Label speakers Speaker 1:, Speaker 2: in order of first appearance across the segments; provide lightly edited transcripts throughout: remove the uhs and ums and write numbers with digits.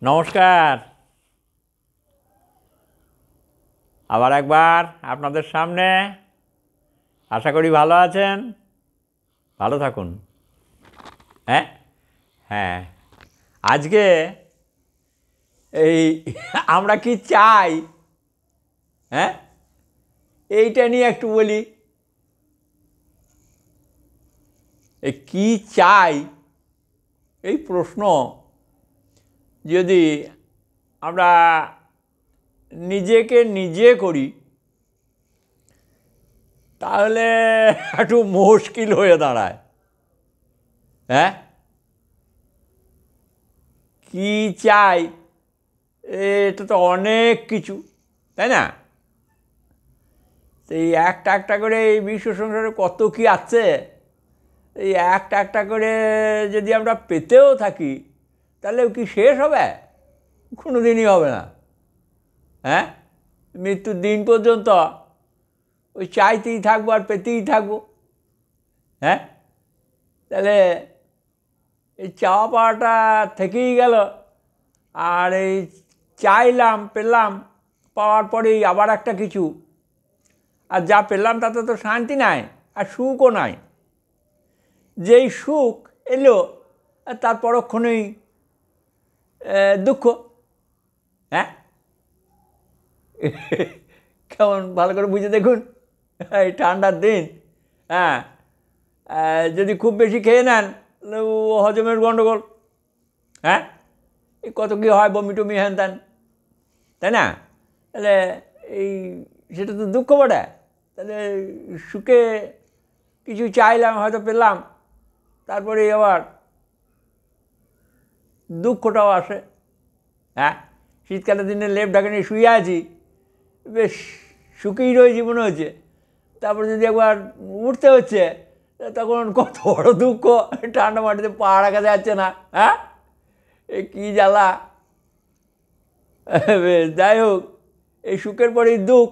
Speaker 1: নমস্কার। আবার একবার আপনাদের সামনে। আশা করি ভালো আছেন, ভালো থাকুন। হ্যাঁ হ্যাঁ, আজকে এই আমরা কি চাই, হ্যাঁ, এইটা নিয়ে একটু বলি। এই কি চাই, এই প্রশ্ন যদি আমরা নিজেকে নিজে করি তাহলে একটু মুশকিল হয়ে দাঁড়ায়। হ্যাঁ, কি চাই, এটা তো অনেক কিছু, তাই না? এই একটা একটা করে এই বিশ্ব সংসারে কত কি আছে, এই একটা একটা করে যদি আমরা পেতেও থাকি তাহলে কি শেষ হবে? কোনো দিনই হবে না। হ্যাঁ, মৃত্যুর দিন পর্যন্ত ওই চাইতেই থাকবো আর পেতেই থাকবো। হ্যাঁ, তাহলে এই চাওয়া পাওয়াটা থেকেই গেল। আর এই চাইলাম, পেলাম, পাওয়ার পরেই আবার একটা কিছু, আর যা পেলাম তাতে তো শান্তি নাই আর সুখও নাই। যেই সুখ এলো তার পরক্ষণেই দুঃখ। হ্যাঁ, কেমন ভালো করে বুঝে দেখুন। এই ঠান্ডার দিন, হ্যাঁ, যদি খুব বেশি খেয়ে নেন হজমের গণ্ডগোল। হ্যাঁ, এই কত কী হয়, বমি টমি হ্যান ত্যান, তাই না? তাহলে এই সেটা তো দুঃখ বটে। তাহলে সুখে কিছু চাইলাম, হয়তো পেলাম, তারপরে আবার দুঃখটাও আসে। হ্যাঁ, শীতকালের দিনে লেপ ঢাকা নিয়ে শুয়ে আছি, বেশ সুখেই রয়েছি মনে হচ্ছে, তারপরে যদি একবার উঠতে হচ্ছে তখন কত বড় দুঃখ, ঠান্ডা মাটিতে পা রাখা যাচ্ছে না। হ্যাঁ, এ কী জ্বালা। যাই হোক, এই সুখের পরেই দুঃখ,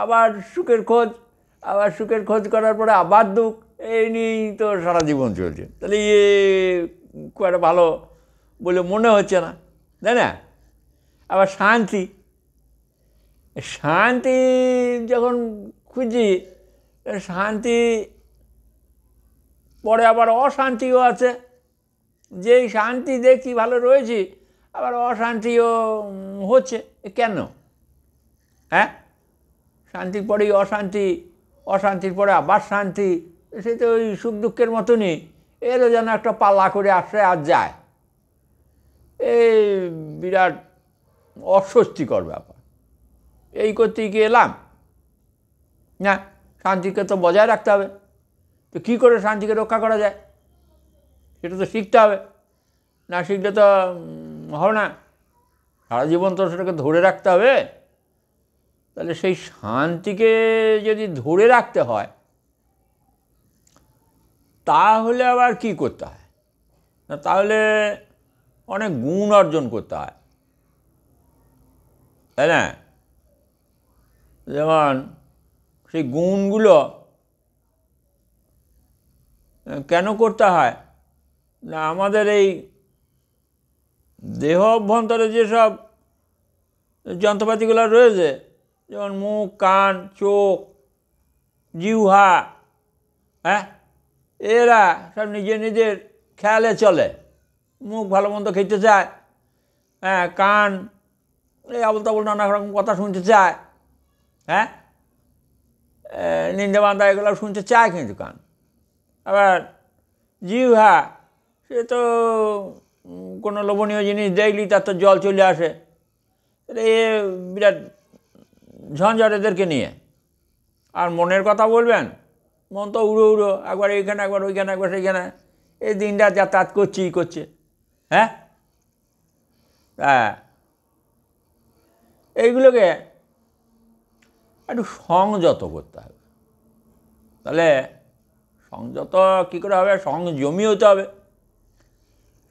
Speaker 1: আবার সুখের খোঁজ, আবার সুখের খোঁজ করার পরে আবার দুঃখ, এই নিয়েই তো সারা জীবন চলছে। তাহলে খুব একটা ভালো বলে মনে হচ্ছে না, তাই না? আবার শান্তি, শান্তি যখন খুঁজি, শান্তি পরে আবার অশান্তিও আছে। যেই শান্তি দেখছি ভালো রয়েছি, আবার অশান্তিও হচ্ছে। কেন? হ্যাঁ, শান্তির পরেই অশান্তি, অশান্তির পরে আবার শান্তি, সে তো ওই সুখ দুঃখের মতনই, এরও যেন একটা পাল্লা করে আসে আর যায়। এই বিরাট অস্বস্তিকর ব্যাপার। এই করতেই কি এলাম না? শান্তিকে তো বজায় রাখতে হবে। তো কী করে শান্তিকে রক্ষা করা যায় সেটা তো শিখতে হবে, না শিখলে তো হবে না। সারা জীবন তো সেটাকে ধরে রাখতে হবে। তাহলে সেই শান্তিকে যদি ধরে রাখতে হয় তাহলে আবার কি করতে হয় না, তাহলে অনেক গুণ অর্জন করতে হয়, তাই না? যেমন সেই গুণগুলো কেন করতে হয় না, আমাদের এই দেহ অভ্যন্তরে যেসব যন্ত্রপাতিগুলো রয়েছে, যেমন মুখ, কান, চোখ, জিহ্বা, হ্যাঁ, এরা সব নিজের নিজের খেয়ালে চলে। মুখ ভালো মন্দ খেতে চায়, হ্যাঁ, কান এই আবল তাবল নানা রকম কথা শুনতে চায়, হ্যাঁ, নিন্দা বান্দা এগুলো শুনতে চায় কিন্তু কান। আবার জিহ্বা, সে তো কোনো লোভনীয় জিনিস দেখলি তার তো জল চলে আসে। এ বিরাট ঝঞ্ঝট এদেরকে নিয়ে। আর মনের কথা বলবেন, মন তো উড়ো উড়ো, একবার এইখানে একবার ওইখানে একবার সেইখানে, এই দিনটা যাতায়াত করছেই করছে। হ্যাঁ, হ্যাঁ, এইগুলোকে একটু সংযত করতে হবে। তাহলে সংযত কী করে হবে? সংযমী হতে হবে।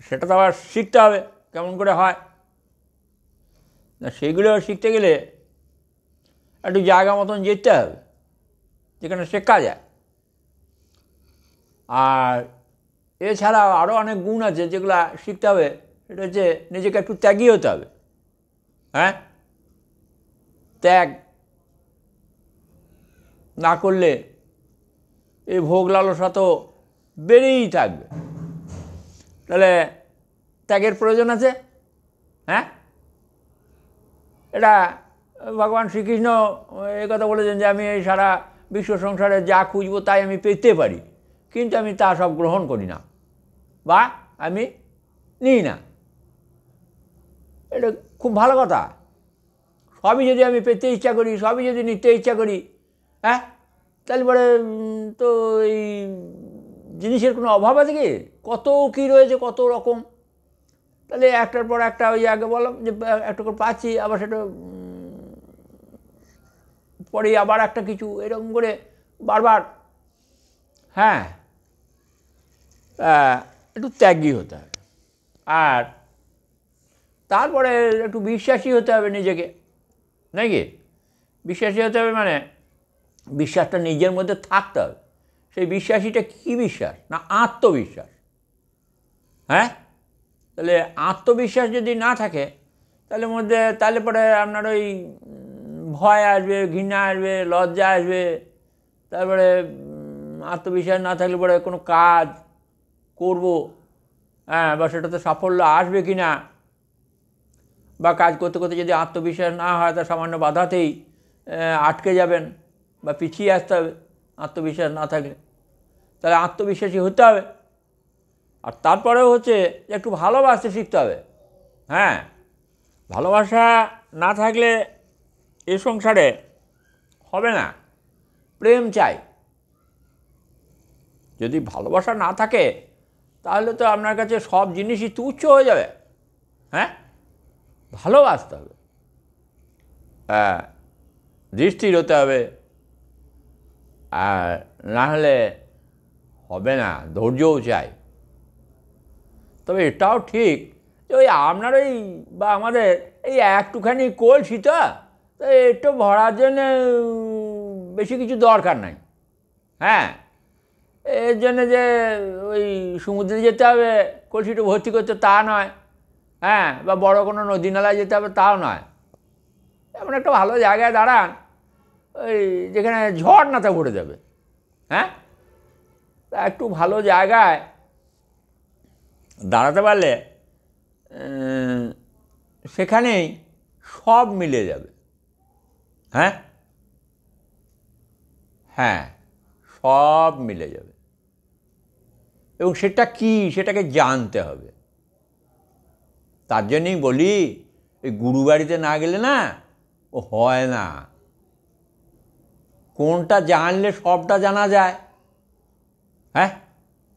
Speaker 1: সেটা তো আবার শিখতে হবে কেমন করে হয় না। সেইগুলো শিখতে গেলে একটু জায়গা মতন যেতে হবে যেখানে শেখা যায়। আর এছাড়াও আরও অনেক গুণ আছে যেগুলো শিখতে হবে সেটা হচ্ছে নিজেকে একটু ত্যাগী হতে হবে। হ্যাঁ, ত্যাগ না করলে এই ভোগ লালসা তো বেড়েই থাকবে। তাহলে ত্যাগের প্রয়োজন আছে। হ্যাঁ, এটা ভগবান শ্রীকৃষ্ণ এই কথা বলেছেন যে আমি এই সারা বিশ্ব সংসারে যা খুঁজবো তাই আমি পেতে পারি, কিন্তু আমি তা সব গ্রহণ করি না বা আমি নিই না। এটা খুব ভালো কথা। সবই যদি আমি পেতে ইচ্ছা করি, সবই যদি নিতে ইচ্ছা করি, হ্যাঁ, তাহলে পরে তো এই জিনিসের কোনো অভাব আছে কি? কত কী রয়েছে, কত রকম। তাহলে একটার পর একটা, ওই আগে বললাম যে একটা করে পাচ্ছি, আবার সেটা পরে আবার একটা কিছু, এরকম করে বারবার। হ্যাঁ, একটু ত্যাগী হতে হবে। আর তারপরে একটু বিশ্বাসী হতে হবে নিজেকে, নাকি? বিশ্বাসী হতে হবে মানে বিশ্বাসটা নিজের মধ্যে থাকতে হবে। সেই বিশ্বাসীটা কী বিশ্বাস? না আত্মবিশ্বাস। হ্যাঁ, তাহলে আত্মবিশ্বাস যদি না থাকে তাহলে পরে আপনার ওই ভয় আসবে, ঘৃণা আসবে, লজ্জা আসবে। তারপরে আত্মবিশ্বাস না থাকলে পরে কোনো কাজ করব, হ্যাঁ, বা সেটাতে সাফল্য আসবে কি না, বা কাজ করতে করতে যদি আত্মবিশ্বাস না হয় তা সামান্য বাধাতেই আটকে যাবেন বা পিছিয়ে আসতে হবে আত্মবিশ্বাস না থাকলে। তাহলে আত্মবিশ্বাসী হতে হবে। আর তারপরেও হচ্ছে একটু ভালোবাসতে শিখতে হবে। হ্যাঁ, ভালোবাসা না থাকলে এ সংসারে হবে না। প্রেম চাই। যদি ভালোবাসা না থাকে তাহলে তো আপনার কাছে সব জিনিসই তুচ্ছ হয়ে যাবে। হ্যাঁ, ভালোবাসতে হবে, হ্যাঁ, দৃষ্টির হতে হবে। আর না হলে হবে না, ধৈর্যও চাই। তবে এটাও ঠিক যে ওই আপনার ওই বা আমাদের এই একটুখানি কলসি তো একটু ভরার জন্য বেশি কিছু দরকার নাই। হ্যাঁ, এর জন্য যে ওই সমুদ্রে যেতে হবে কলসিটা ভর্তি করতে তা নয়। হ্যাঁ, বা বড় কোনো নদী নালায় যেতে হবে তাও নয়। এমন একটা ভালো জায়গায় দাঁড়ান ওই যেখানে ঝড়নাতে ভরে যাবে। হ্যাঁ, তা একটু ভালো জায়গায় দাঁড়াতে পারলে সেখানেই সব মিলে যাবে। হ্যাঁ, হ্যাঁ, সব মিলে যাবে। এবং সেটা কি, সেটাকে জানতে হবে। তার জন্যই বলি এই গুরু বাড়িতে না গেলে না ও হয় না। কোনটা জানলে সবটা জানা যায়। হ্যাঁ,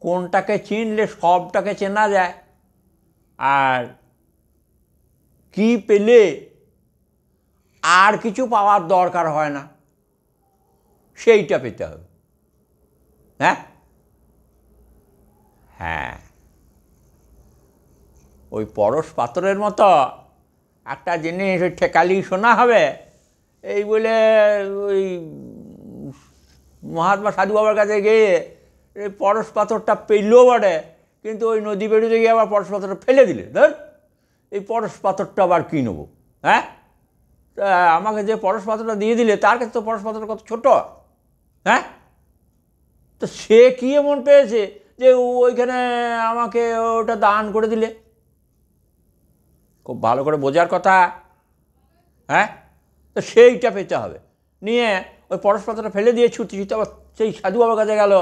Speaker 1: কোনটাকে চিনলে সবটাকে চেনা যায়। আর কি পেলে আর কিছু পাওয়ার দরকার হয় না, সেইটা পেতে হবে। হ্যাঁ, হ্যাঁ, ওই পরশ পাথরের মতো একটা জিনিস ওই ঠেকালি শোনা হবে এই বলে ওই মহাত্মা সাধু বাবার কাছে গিয়ে এই পরশ পাথরটা পেলেও বটে, কিন্তু ওই নদী বেরোতে গিয়ে আবার পরশ পাথরটা ফেলে দিলে। ধর, এই পরশ পাথরটা আবার কী নেবো? হ্যাঁ, তা আমাকে যে পরশ পাথরটা দিয়ে দিলে তার কাছে তো পরশ পাথরটা কত ছোট। হ্যাঁ, তো সে কী এমন পেয়েছে যে ওইখানে আমাকে ওটা দান করে দিলে? খুব ভালো করে বোঝার কথা। হ্যাঁ, তো সেইটা পেতে হবে। নিয়ে ওই পরশ পাথরটা ফেলে দিয়ে ছুটতে ছুটতে আবার সেই সাধু বাবার কাছে গেল,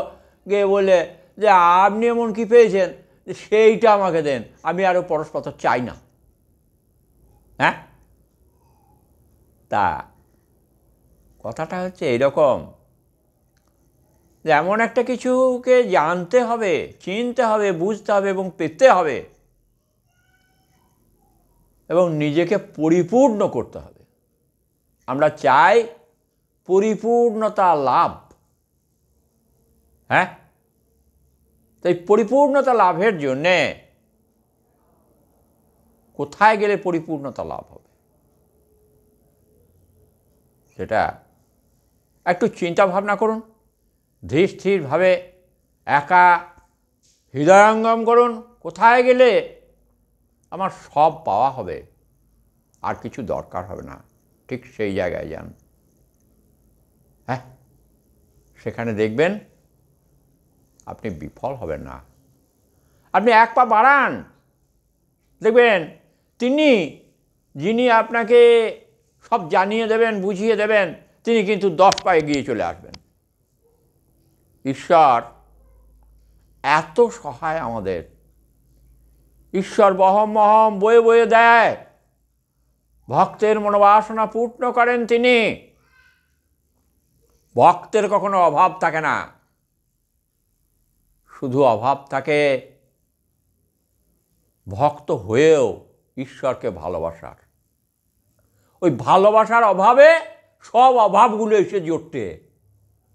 Speaker 1: গিয়ে বলে যে আপনি এমন কি পেয়েছেন যে সেইটা আমাকে দেন, আমি আরও পরশ পাথর চাই না। হ্যাঁ, তা কথাটা হচ্ছে এইরকম যে এমন একটা কিছুকে জানতে হবে, চিনতে হবে, বুঝতে হবে এবং পেতে হবে এবং নিজেকে পরিপূর্ণ করতে হবে। আমরা চাই পরিপূর্ণতা লাভ। হ্যাঁ, তাই পরিপূর্ণতা লাভের জন্যে কোথায় গেলে পরিপূর্ণতা লাভ হবে সেটা একটু চিন্তা ভাবনা করুন। ধীর স্থিরভাবে একা হৃদয়ঙ্গম করুন। কোথায় গেলে আমার সব পাওয়া হবে, আর কিছু দরকার হবে না, ঠিক সেই জায়গায় যান। হ্যাঁ, সেখানে দেখবেন আপনি বিফল হবেন না। আপনি এক পা বাড়ান, দেখবেন যিনি আপনাকে সব জানিয়ে দেবেন, বুঝিয়ে দেবেন, তিনি কিন্তু 10 পা এগিয়ে চলে আসবেন। ঈশ্বর এত সহায় আমাদের, ঈশ্বর বহম মহম বয়ে বয়ে দেয়, ভক্তের মনোবাসনা পূর্ণ করেন তিনি। ভক্তের কখনো অভাব থাকে না, শুধু অভাব থাকে ভক্ত হয়েও ঈশ্বরকে ভালোবাসার। ওই ভালোবাসার অভাবে সব অভাবগুলো এসে জোটে।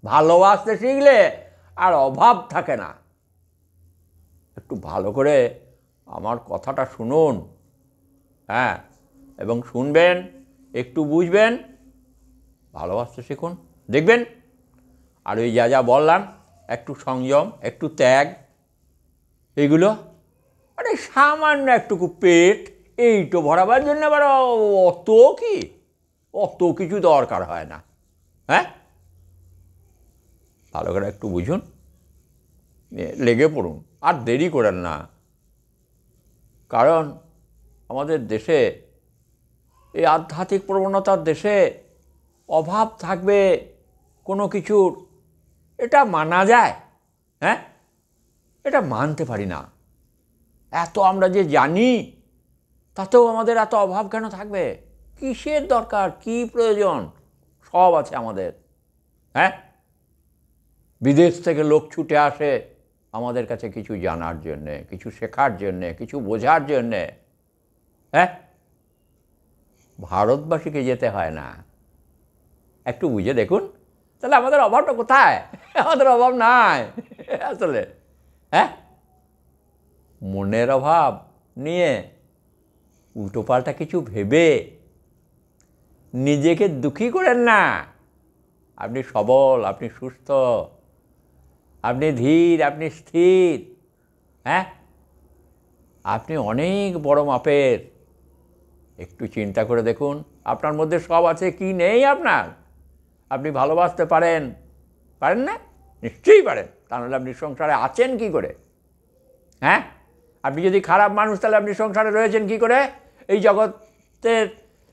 Speaker 1: ভালোবাসতে শিখলে আর অভাব থাকে না। একটু ভালো করে আমার কথাটা শুনুন, হ্যাঁ, এবং শুনবেন, একটু বুঝবেন, ভালোবাসতে শিখুন, দেখবেন। আর ওই যা যা বললাম, একটু সংযম, একটু ত্যাগ, এইগুলো মানে সামান্য একটুকু পেট এইটো ভরাবার জন্য আবার অত কিছু দরকার হয় না। হ্যাঁ, ভালো করে একটু বুঝুন, লেগে পড়ুন, আর দেরি করেন না। কারণ আমাদের দেশে, এই আধ্যাত্মিক প্রবণতার দেশে অভাব থাকবে কোনো কিছুর, এটা মানা যায়? হ্যাঁ, এটা মানতে পারি না। এত আমরা যে জানি, তাতেও আমাদের এত অভাব কেন থাকবে? কিসের দরকার, কি প্রয়োজন? সব আছে আমাদের। হ্যাঁ, বিদেশ থেকে লোক ছুটে আসে আমাদের কাছে কিছু জানার জন্যে, কিছু শেখার জন্যে, কিছু বোঝার জন্যে। হ্যাঁ, ভারতবাসীকে যেতে হয় না। একটু বুঝে দেখুন, তাহলে আমাদের অভাবটা কোথায়? আমাদের অভাব নাই আসলে। হ্যাঁ, মনের অভাব নিয়ে উল্টোপাল্টা কিছু ভেবে নিজেকে দুঃখী করেন না। আপনি সবল, আপনি সুস্থ, আপনি ধীর, আপনি স্থির। হ্যাঁ, আপনি অনেক বড় মাপের। একটু চিন্তা করে দেখুন, আপনার মধ্যে সব আছে কি নেই আপনার? আপনি ভালোবাসতে পারেন না? নিশ্চয়ই পারেন, তা নাহলে আপনি সংসারে আছেন কি করে? হ্যাঁ, আপনি যদি খারাপ মানুষ, তাহলে আপনি সংসারে রয়েছেন কি করে? এই জগতের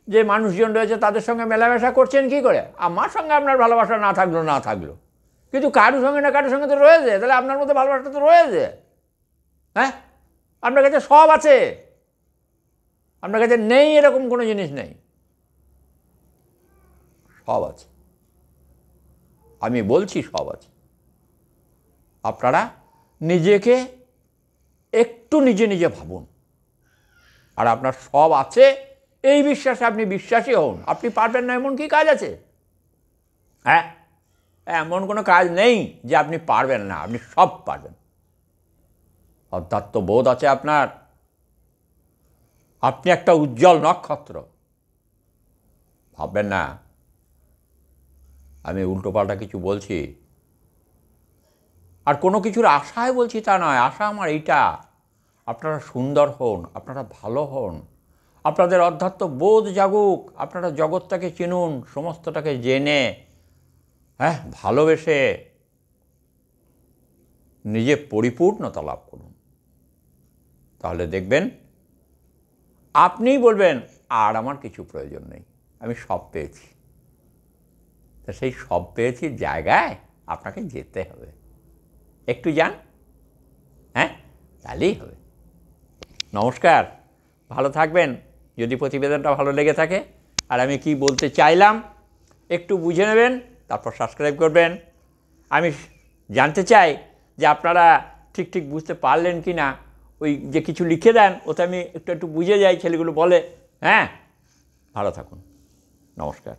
Speaker 1: যে মানুষজন রয়েছে তাদের সঙ্গে মেলামেশা করছেন কি করে? আমার সঙ্গে আপনার ভালোবাসা না থাকলো, কিন্তু কারোর সঙ্গে না কারোর সঙ্গে তো রয়েছে, তাহলে আপনার মধ্যে ভালোবাসাটা তো রয়েছে। হ্যাঁ, আপনার কাছে সব আছে, আপনার কাছে নেই এরকম কোনো জিনিস নেই, সব আছে। আমি বলছি সব আছে। আপনারা নিজেকে একটু নিজে ভাবুন, আর আপনার সব আছে এই বিশ্বাসে আপনি বিশ্বাসী হন। আপনি পারবেন না এমন কি কাজ আছে? হ্যাঁ, এমন কোনো কাজ নেই যে আপনি পারবেন না, আপনি সব পারবেন। অধ্যাত্মবোধ আছে আপনার, আপনি একটা উজ্জ্বল নক্ষত্র। ভাববেন না আমি উল্টোপাল্টা কিছু বলছি, আর কোনো কিছুর আশায় বলছি তা নয়। আশা আমার এইটা, আপনারা সুন্দর হন, আপনারা ভালো হন, আপনাদের অধ্যাত্ম বোধ জাগুক, আপনারা জগৎটাকে চিনুন, সমস্তটাকে জেনে, হ্যাঁ, ভালোবেসে নিজে পরিপূর্ণতা লাভ করুন। তাহলে দেখবেন আপনিই বলবেন আর আমার কিছু প্রয়োজন নেই, আমি সব পেয়েছি। তা সেই সব পেয়েছি জায়গায় আপনাকে যেতে হবে। একটু যান, হ্যাঁ, তাহলেই হবে। নমস্কার, ভালো থাকবেন। যদি প্রতিবেদনটা ভালো লেগে থাকে, আর আমি কি বলতে চাইলাম একটু বুঝে নেবেন, তারপর সাবস্ক্রাইব করবেন। আমি জানতে চাই যে আপনারা ঠিক বুঝতে পারলেন কি না। ওই যে কিছু লিখে দেন, ওতে আমি একটু বুঝে যাই, ছেলেগুলো বলে। হ্যাঁ, ভালো থাকুন, নমস্কার।